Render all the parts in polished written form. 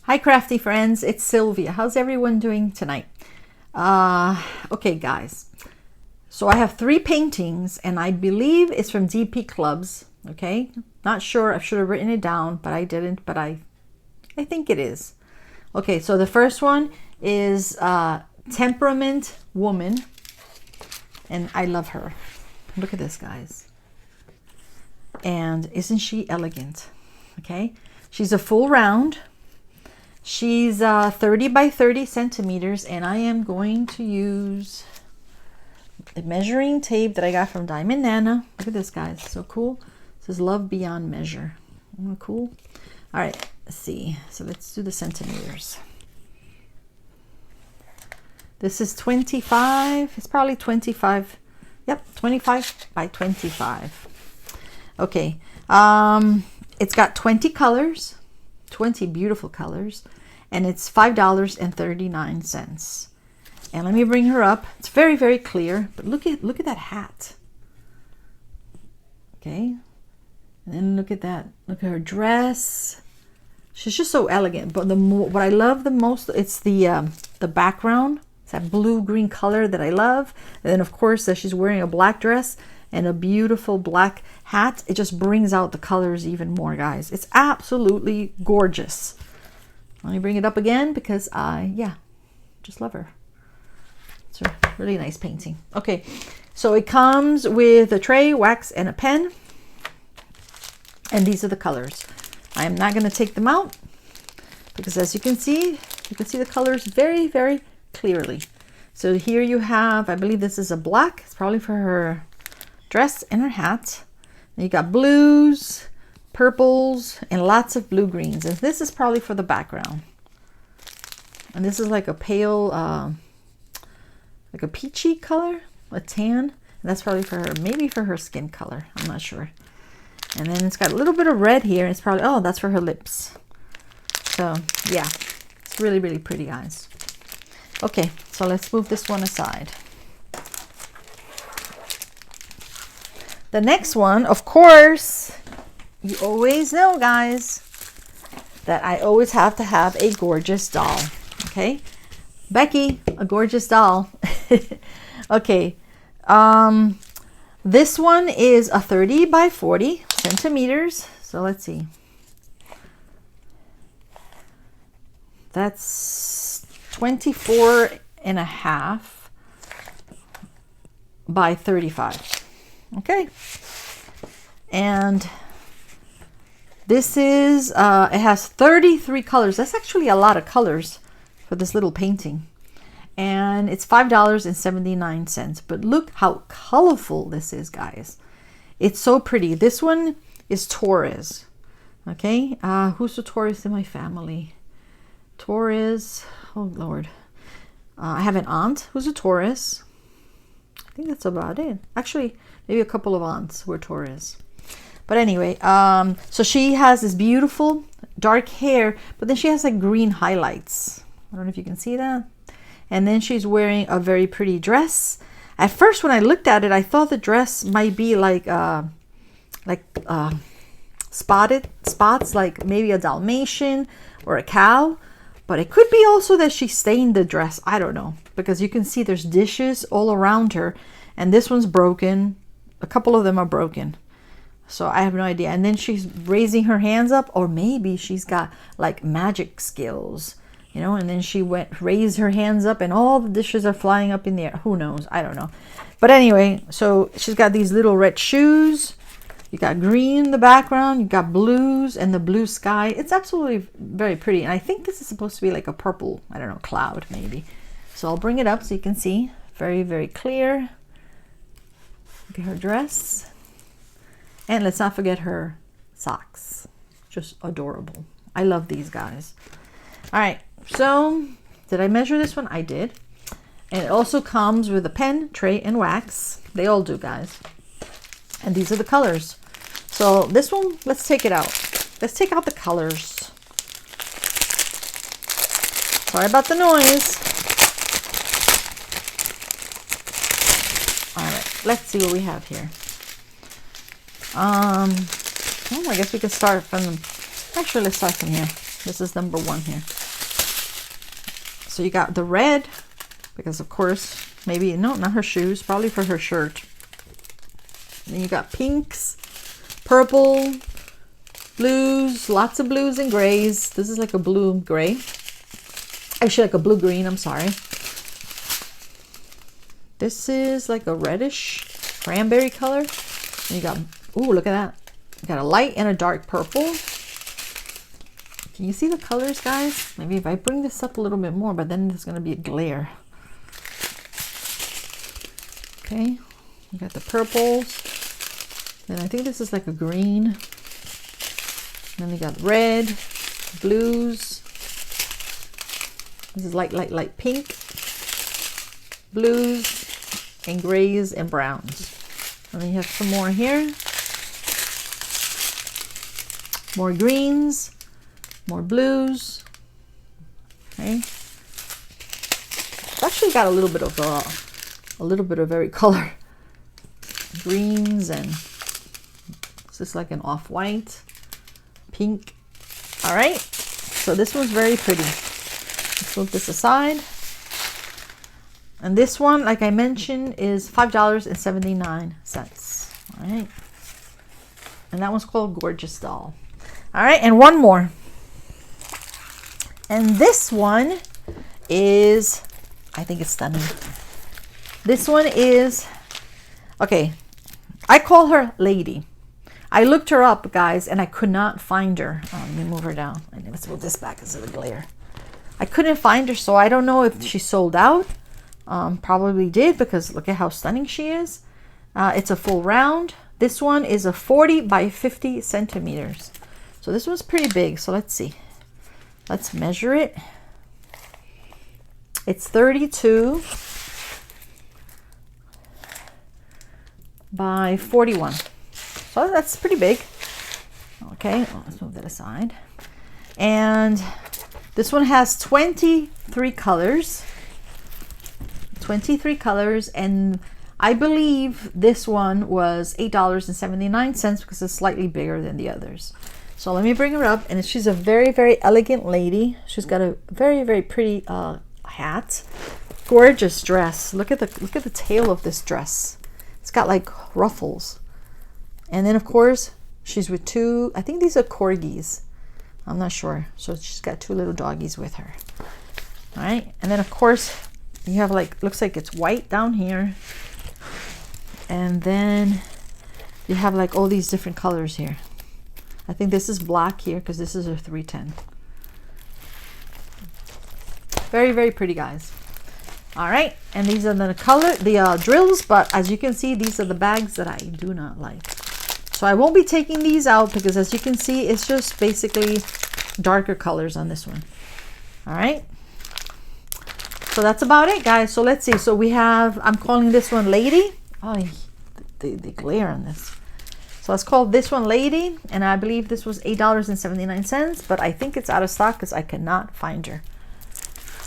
Hi Crafty Friends, it's Sylvia. How's everyone doing tonight? Okay guys, so I have 3 paintings and I believe it's from DP Clubs, okay? Not sure, I should have written it down, but I didn't, but I think it is. Okay, so the first one is Temperament Woman, and I love her. Look at this, guys. And isn't she elegant? Okay, she's a full round. She's 30 by 30 centimeters, and I am going to use a measuring tape that I got from Diamond Nana. Look at this, guys, so cool. It says love beyond measure. Isn't that cool? All right, let's see. So let's do the centimeters. This is 25. It's probably 25. Yep, 25 by 25. Okay, it's got 20 colors, 20 beautiful colors, and it's $5.39. And let me bring her up. It's very, very clear, but look at that hat. Okay, and then look at that. Look at her dress. She's just so elegant. But what I love the most, it's the background. It's that blue-green color that I love. And then of course that she's wearing a black dress and a beautiful black hat. It just brings out the colors even more, guys. It's absolutely gorgeous. Let me bring it up again because I just love her. It's a really nice painting. Okay, so it comes with a tray, wax, and a pen. And these are the colors. I am not going to take them out because as you can see the colors very, very clearly. So here you have, I believe this is a black. It's probably for her dress and her hat. And you got blues, purples, and lots of blue greens. And this is probably for the background. And this is like a pale, like a peachy color, a tan. And that's probably for her, maybe for her skin color. I'm not sure. And then it's got a little bit of red here. It's probably, oh, that's for her lips. So yeah, it's really, really pretty, guys. Okay, so let's move this one aside. The next one, of course, you always know, guys, that I always have to have a Gorjuss doll. Okay, Becky, a Gorjuss doll. Okay, this one is a 30 by 40 centimeters. So let's see. That's 24 and a half by 35. Okay, and this is it has 33 colors. That's actually a lot of colors for this little painting, and it's $5.79. But look how colorful this is, guys. It's so pretty. This one is Taurus. Okay, who's the Taurus in my family? Taurus, oh Lord. I have an aunt who's a Taurus. I think that's about it. Actually, maybe a couple of aunts were Taurus. But anyway, so she has this beautiful dark hair, but then she has like green highlights. I don't know if you can see that. And then she's wearing a very pretty dress. At first, when I looked at it, I thought the dress might be like spotted spots, like maybe a Dalmatian or a cow. But it could be also that she stained the dress. I don't know. Because you can see there's dishes all around her. And this one's broken. A couple of them are broken. So I have no idea. And then she's raising her hands up. Or maybe she's got like magic skills. You know, and then she raised her hands up and all the dishes are flying up in the air. Who knows? I don't know. But anyway, so she's got these little red shoes. You got green in the background, you got blues and the blue sky. It's absolutely very pretty. And I think this is supposed to be like a purple, I don't know, cloud maybe. So I'll bring it up so you can see. Very, very clear. Look at her dress. And let's not forget her socks. Just adorable. I love these guys. All right, so did I measure this one? I did. And it also comes with a pen, tray, and wax. They all do, guys. And these are the colors. So this one, let's take it out. Let's take out the colors. Sorry about the noise. All right, let's see what we have here. Oh, I guess we could start from, actually let's start from here. This is number 1 here. So you got the red, because of course, maybe, no, not her shoes, probably for her shirt. Then you got pinks, purple, blues, lots of blues and grays. This is like a blue gray. Actually, like a blue green, I'm sorry. This is like a reddish cranberry color. And you got, ooh, look at that. You got a light and a dark purple. Can you see the colors, guys? Maybe if I bring this up a little bit more, but then there's going to be a glare. Okay, you got the purples. Then I think this is like a green. Then you got red, blues. This is light pink, blues, and grays and browns. And then you have some more here. More greens. More blues. Okay. It's actually got a little bit of every color. Greens, and this is like an off-white, pink. All right. So this one's very pretty. Let's move this aside. And this one, like I mentioned, is $5.79. All right. And that one's called Gorjuss Doll. All right. And one more. And this one is, I think it's stunning. This one is, okay, I call her Lady. I looked her up, guys, and I could not find her. Oh, let me move her down. Let's move this back because of the glare. I couldn't find her, so I don't know if she sold out. Probably did, because look at how stunning she is. It's a full round. This one is a 40 by 50 centimeters. So this one's pretty big. So let's see. Let's measure it. It's 32 by 41. So that's pretty big. Okay, let's move that aside. And this one has 23 colors. 23 colors, and I believe this one was $8.79 because it's slightly bigger than the others. So let me bring her up, and she's a very, very elegant lady. She's got a very, very pretty hat. Gorgeous dress. Look at the tail of this dress. It's got like ruffles. And then of course she's with two, I think these are corgis. I'm not sure. So she's got two little doggies with her. All right. And then of course you have like, looks like it's white down here. And then you have like all these different colors here. I think this is black here because this is a 310. Very, very pretty, guys. All right, and these are the drills, but as you can see, these are the bags that I do not like. So I won't be taking these out because as you can see, it's just basically darker colors on this one. All right. So that's about it, guys. So let's see. So we have, I'm calling this one Lady. Oh, the glare on this. So let's call this one Lady, and I believe this was $8.79, but I think it's out of stock because I cannot find her.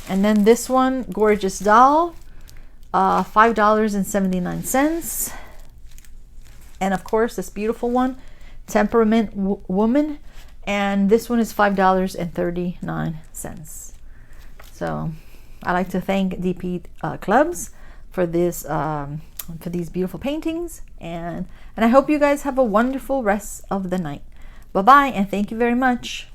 And then this one, Gorjuss Doll, $5.79. And of course, this beautiful one, Temperament Woman, and this one is $5.39. So I like to thank DP Clubs for this. For these beautiful paintings, and I hope you guys have a wonderful rest of the night. Bye bye, and thank you very much.